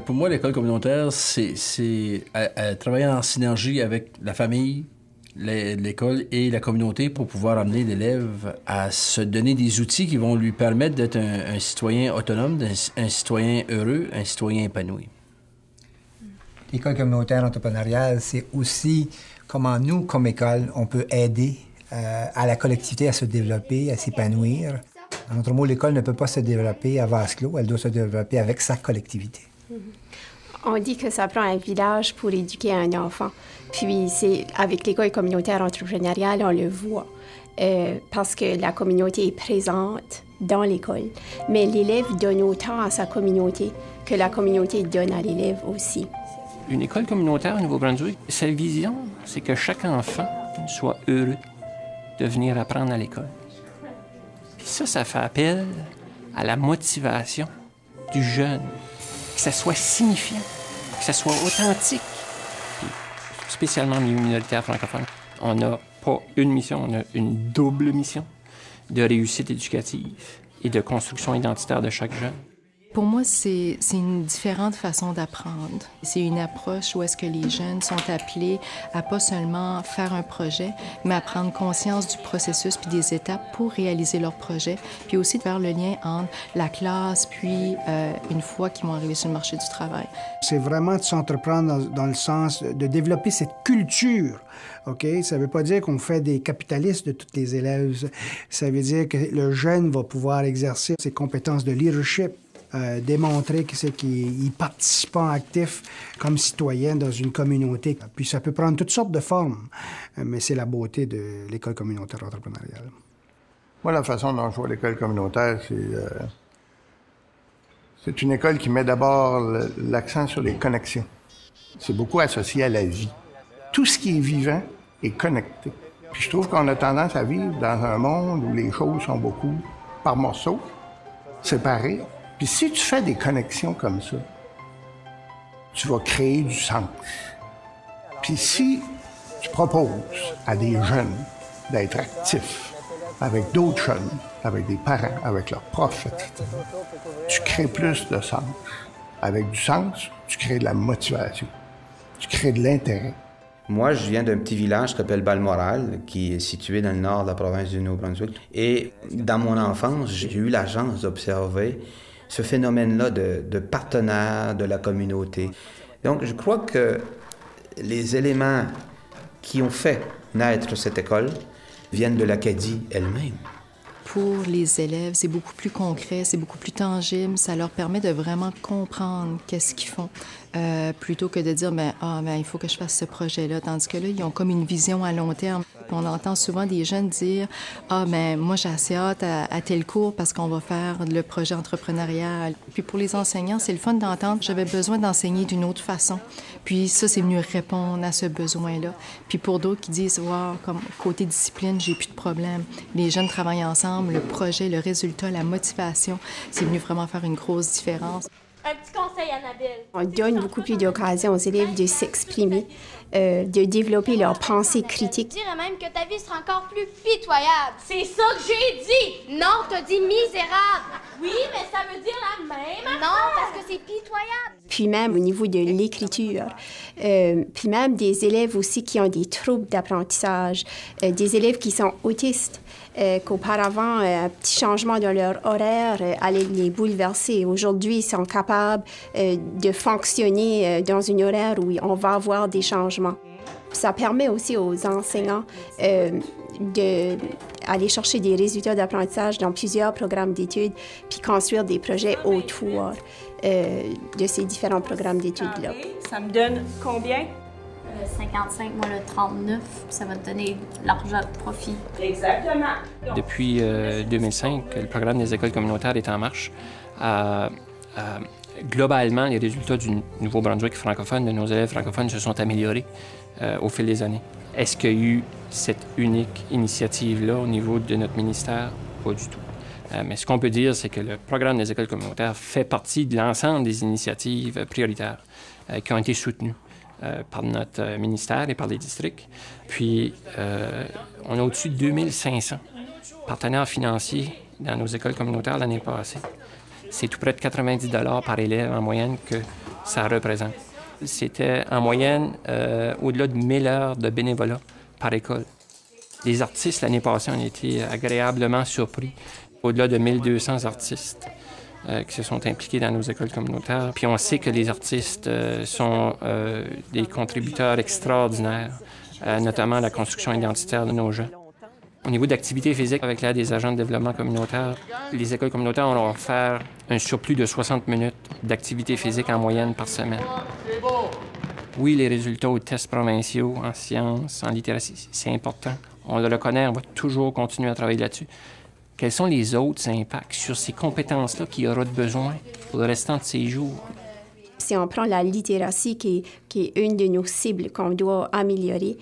Pour moi, l'école communautaire, c'est à travailler en synergie avec la famille, l'école et la communauté pour pouvoir amener l'élève à se donner des outils qui vont lui permettre d'être un citoyen autonome, un citoyen heureux, un citoyen épanoui. L'école communautaire entrepreneuriale, c'est aussi comment nous, comme école, on peut aider à la collectivité à se développer, à s'épanouir. En d'autres mots, l'école ne peut pas se développer à vase clos, elle doit se développer avec sa collectivité. On dit que ça prend un village pour éduquer un enfant. Puis c'est avec l'école communautaire entrepreneuriale, on le voit. Parce que la communauté est présente dans l'école. Mais l'élève donne autant à sa communauté que la communauté donne à l'élève aussi. Une école communautaire au Nouveau-Brunswick, sa vision, c'est que chaque enfant soit heureux de venir apprendre à l'école. Puis ça fait appel à la motivation du jeune, que ça soit signifiant, que ça soit authentique. Puis, spécialement au milieu minoritaire francophone, on n'a pas une mission, on a une double mission de réussite éducative et de construction identitaire de chaque jeune. Pour moi, c'est une différente façon d'apprendre. C'est une approche où est-ce que les jeunes sont appelés à pas seulement faire un projet, mais à prendre conscience du processus puis des étapes pour réaliser leur projet, puis aussi de faire le lien entre la classe puis une fois qu'ils vont arriver sur le marché du travail. C'est vraiment de s'entreprendre dans le sens de développer cette culture. OK? Ça ne veut pas dire qu'on fait des capitalistes de tous les élèves. Ça veut dire que le jeune va pouvoir exercer ses compétences de leadership, démontrer qu'il est participant actif comme citoyen dans une communauté. Puis ça peut prendre toutes sortes de formes, mais c'est la beauté de l'école communautaire entrepreneuriale. Moi, la façon dont je vois l'école communautaire, c'est une école qui met d'abord l'accent sur les connexions. C'est beaucoup associé à la vie. Tout ce qui est vivant est connecté. Puis je trouve qu'on a tendance à vivre dans un monde où les choses sont beaucoup par morceaux, séparées. Puis si tu fais des connexions comme ça, tu vas créer du sens. Puis si tu proposes à des jeunes d'être actifs avec d'autres jeunes, avec des parents, avec leurs profs, etc., tu crées plus de sens. Avec du sens, tu crées de la motivation. Tu crées de l'intérêt. Moi, je viens d'un petit village qui s'appelle Balmoral, qui est situé dans le nord de la province du Nouveau-Brunswick. Et dans mon enfance, j'ai eu la chance d'observer ce phénomène-là de partenaires de la communauté. Donc, je crois que les éléments qui ont fait naître cette école viennent de l'Acadie elle-même. Pour les élèves, c'est beaucoup plus concret, c'est beaucoup plus tangible. Ça leur permet de vraiment comprendre qu'est-ce qu'ils font, plutôt que de dire il faut que je fasse ce projet-là. Tandis que là, ils ont comme une vision à long terme. On entend souvent des jeunes dire moi j'ai assez hâte à tel cours parce qu'on va faire le projet entrepreneurial. Puis pour les enseignants, c'est le fun d'entendre j'avais besoin d'enseigner d'une autre façon. Puis ça, c'est venu répondre à ce besoin-là. Puis pour d'autres qui disent comme côté discipline, j'ai plus de problème. Les jeunes travaillent ensemble, le projet, le résultat, la motivation, c'est venu vraiment faire une grosse différence. Un petit conseil, Annabelle. On donne beaucoup plus d'occasions aux élèves de s'exprimer, de développer leur pensée critique. Je dirais même que ta vie sera encore plus pitoyable. C'est ça que j'ai dit! Non, t'as dit misérable. Oui, mais ça veut dire la même affaire. Non, parce que c'est pitoyable. Puis même au niveau de l'écriture, puis même des élèves aussi qui ont des troubles d'apprentissage, des élèves qui sont autistes. Qu'auparavant, un petit changement dans leur horaire allait les bouleverser. Aujourd'hui, ils sont capables de fonctionner dans une horaire où on va avoir des changements. Ça permet aussi aux enseignants d'aller chercher des résultats d'apprentissage dans plusieurs programmes d'études puis construire des projets autour de ces différents programmes d'études-là. Ça me donne combien? 55 moins le 39, ça va te donner l'argent de profit. Exactement. Depuis 2005, le programme des écoles communautaires est en marche. Globalement, les résultats du Nouveau-Brunswick francophone, de nos élèves francophones, se sont améliorés au fil des années. Est-ce qu'il y a eu cette unique initiative-là au niveau de notre ministère? Pas du tout. Mais ce qu'on peut dire, c'est que le programme des écoles communautaires fait partie de l'ensemble des initiatives prioritaires qui ont été soutenues par notre ministère et par les districts. Puis, on a au-dessus de 2500 partenaires financiers dans nos écoles communautaires l'année passée. C'est tout près de 90 $ par élève en moyenne que ça représente. C'était en moyenne au-delà de 1000 heures de bénévolat par école. Les artistes, l'année passée, ont été agréablement surpris. Au-delà de 1200 artistes qui se sont impliqués dans nos écoles communautaires. Puis on sait que les artistes sont des contributeurs extraordinaires, notamment à la construction identitaire de nos jeunes. Au niveau d'activité physique, avec l'aide des agents de développement communautaire, les écoles communautaires ont offert un surplus de 60 minutes d'activité physique en moyenne par semaine. Oui, les résultats aux tests provinciaux en sciences, en littératie, c'est important. On le reconnaît, on va toujours continuer à travailler là-dessus. Quels sont les autres impacts sur ces compétences-là qu'il aura besoin pour le restant de ses jours? Si on prend la littératie, qui est une de nos cibles qu'on doit améliorer,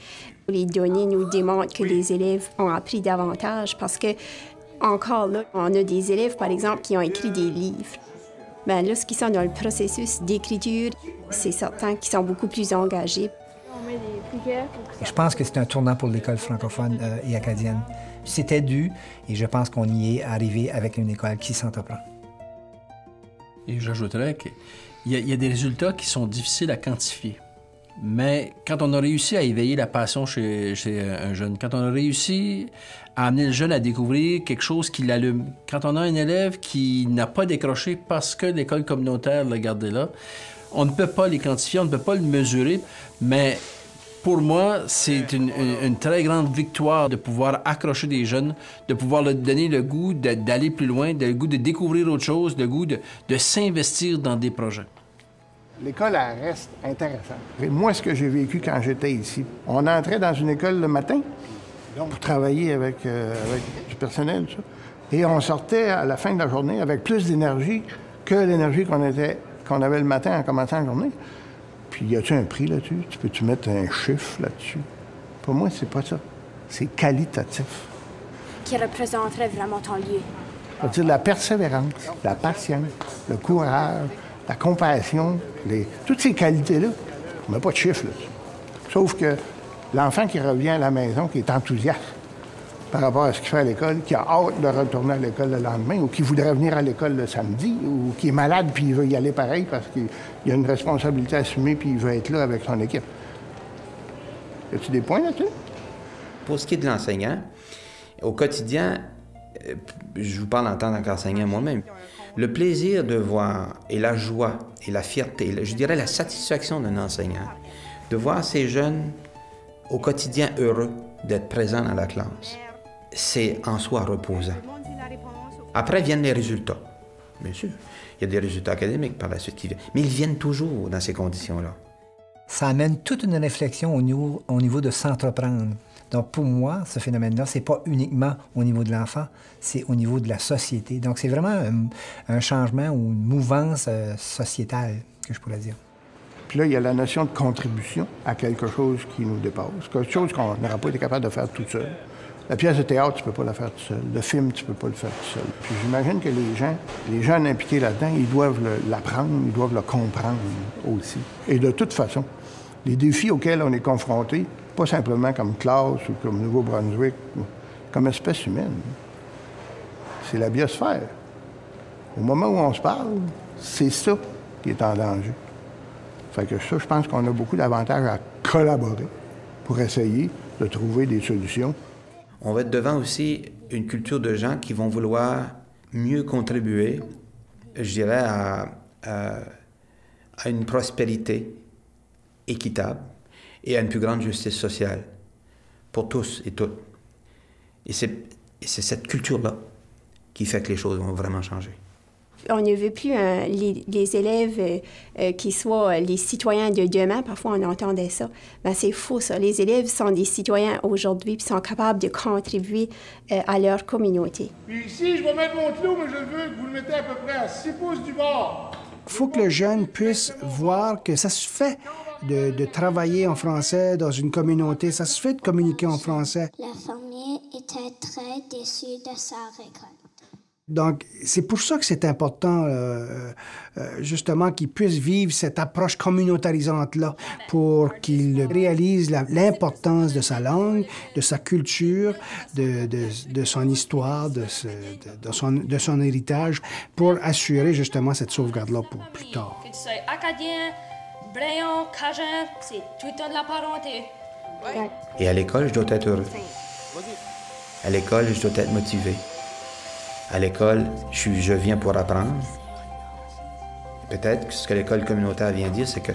les données nous démontrent que les élèves ont appris davantage parce que, encore là, on a des élèves, par exemple, qui ont écrit des livres. Bien, lorsqu'ils sont dans le processus d'écriture, c'est certain qu'ils sont beaucoup plus engagés. Je pense que c'est un tournant pour l'école francophone et acadienne. C'était dû et je pense qu'on y est arrivé avec une école qui s'entreprend. Et j'ajouterais qu'il y a des résultats qui sont difficiles à quantifier. Mais quand on a réussi à éveiller la passion chez un jeune, quand on a réussi à amener le jeune à découvrir quelque chose qui l'allume, quand on a un élève qui n'a pas décroché parce que l'école communautaire l'a gardé là, on ne peut pas les quantifier, on ne peut pas le mesurer, mais pour moi, c'est une très grande victoire de pouvoir accrocher des jeunes, de pouvoir leur donner le goût d'aller plus loin, le goût de découvrir autre chose, le goût de s'investir dans des projets. L'école, elle reste intéressante. Et moi, ce que j'ai vécu quand j'étais ici, on entrait dans une école le matin pour travailler avec du personnel, ça, et on sortait à la fin de la journée avec plus d'énergie que l'énergie qu'on avait le matin en commençant la journée. Puis, y a-tu un prix là-dessus? Tu peux-tu mettre un chiffre là-dessus? Pour moi, c'est pas ça. C'est qualitatif. Qui représenterait vraiment ton lieu? C'est-à-dire la persévérance, la patience, le courage, la compassion, toutes ces qualités-là, on met pas de chiffre là-dessus. Sauf que l'enfant qui revient à la maison, qui est enthousiaste par rapport à ce qu'il fait à l'école, qui a hâte de retourner à l'école le lendemain, ou qui voudrait venir à l'école le samedi, ou qui est malade puis il veut y aller pareil parce qu'il a une responsabilité assumée puis il veut être là avec son équipe. Y a-t-il des points là-dessus? Pour ce qui est de l'enseignant, au quotidien, je vous parle en tant qu'enseignant moi-même, le plaisir de voir et la joie et la fierté, je dirais la satisfaction d'un enseignant, de voir ces jeunes au quotidien heureux d'être présents dans la classe, c'est en soi reposant. Après viennent les résultats. Bien sûr, il y a des résultats académiques par la suite qui viennent, mais ils viennent toujours dans ces conditions-là. Ça amène toute une réflexion au niveau de s'entreprendre. Donc, pour moi, ce phénomène-là, c'est pas uniquement au niveau de l'enfant, c'est au niveau de la société. Donc, c'est vraiment un changement ou une mouvance sociétale, que je pourrais dire. Puis là, il y a la notion de contribution à quelque chose qui nous dépasse, quelque chose qu'on n'aurait pas été capable de faire tout seul. La pièce de théâtre, tu peux pas la faire tout seul. Le film, tu peux pas le faire tout seul. Puis j'imagine que les jeunes impliqués là-dedans, ils doivent l'apprendre, ils doivent le comprendre aussi. Et de toute façon, les défis auxquels on est confronté, pas simplement comme classe ou comme Nouveau-Brunswick, comme espèce humaine, c'est la biosphère. Au moment où on se parle, c'est ça qui est en danger. Fait que ça, je pense qu'on a beaucoup d'avantages à collaborer pour essayer de trouver des solutions. On va être devant aussi une culture de gens qui vont vouloir mieux contribuer, je dirais, à une prospérité équitable et à une plus grande justice sociale pour tous et toutes. Et c'est cette culture-là qui fait que les choses vont vraiment changer. On ne veut plus les élèves qui soient les citoyens de demain. Parfois, on entendait ça. Ben, c'est faux, ça. Les élèves sont des citoyens aujourd'hui puis sont capables de contribuer à leur communauté. Puis ici, je vais mettre mon clou, mais je veux que vous le mettez à peu près à 6 pouces du bord. Il faut que le jeune puisse voir que ça se fait de travailler en français dans une communauté. Ça se fait de communiquer en français. La famille était très déçue de sa récolte. Donc, c'est pour ça que c'est important, justement, qu'ils puissent vivre cette approche communautarisante-là pour qu'ils réalisent l'importance de sa langue, de sa culture, de son histoire, de son héritage, pour assurer, justement, cette sauvegarde-là pour plus tard. Que tu sois acadien, bréon, cajun, c'est tout le temps de la parenté. Et à l'école, je dois être heureux. À l'école, je dois être motivé. À l'école, je viens pour apprendre. Peut-être que ce que l'école communautaire vient dire, c'est que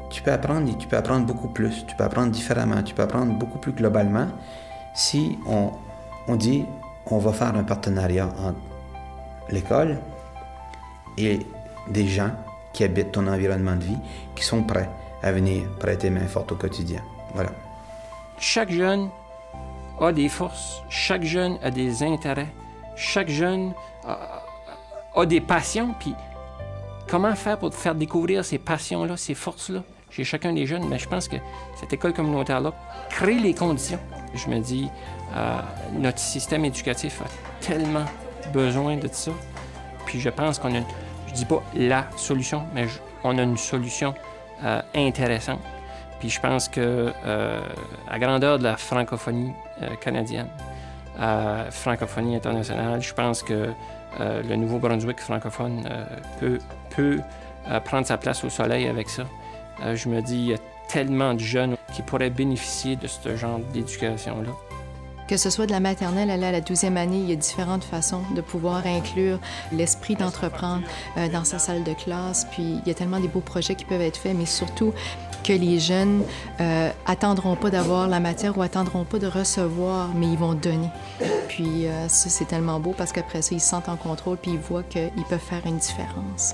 tu peux apprendre et tu peux apprendre beaucoup plus. Tu peux apprendre différemment. Tu peux apprendre beaucoup plus globalement si on dit on va faire un partenariat entre l'école et des gens qui habitent ton environnement de vie, qui sont prêts à venir prêter main forte au quotidien. Voilà. Chaque jeune a des forces, chaque jeune a des intérêts, chaque jeune a des passions, puis comment faire pour faire découvrir ces passions-là, ces forces-là chez chacun des jeunes? Mais je pense que cette école communautaire-là crée les conditions. Je me dis, notre système éducatif a tellement besoin de ça, puis je pense qu'on a, je dis pas la solution, mais on a une solution intéressante. Puis je pense que à grandeur de la francophonie canadienne, francophonie internationale, je pense que le Nouveau-Brunswick francophone peut prendre sa place au soleil avec ça. Je me dis, il y a tellement de jeunes qui pourraient bénéficier de ce genre d'éducation-là. Que ce soit de la maternelle à la 12e année, il y a différentes façons de pouvoir inclure l'esprit d'entreprendre dans sa salle de classe. Puis il y a tellement des beaux projets qui peuvent être faits, mais surtout que les jeunes attendront pas d'avoir la matière ou attendront pas de recevoir, mais ils vont donner. Puis ça, c'est tellement beau parce qu'après ça, ils se sentent en contrôle puis ils voient qu'ils peuvent faire une différence.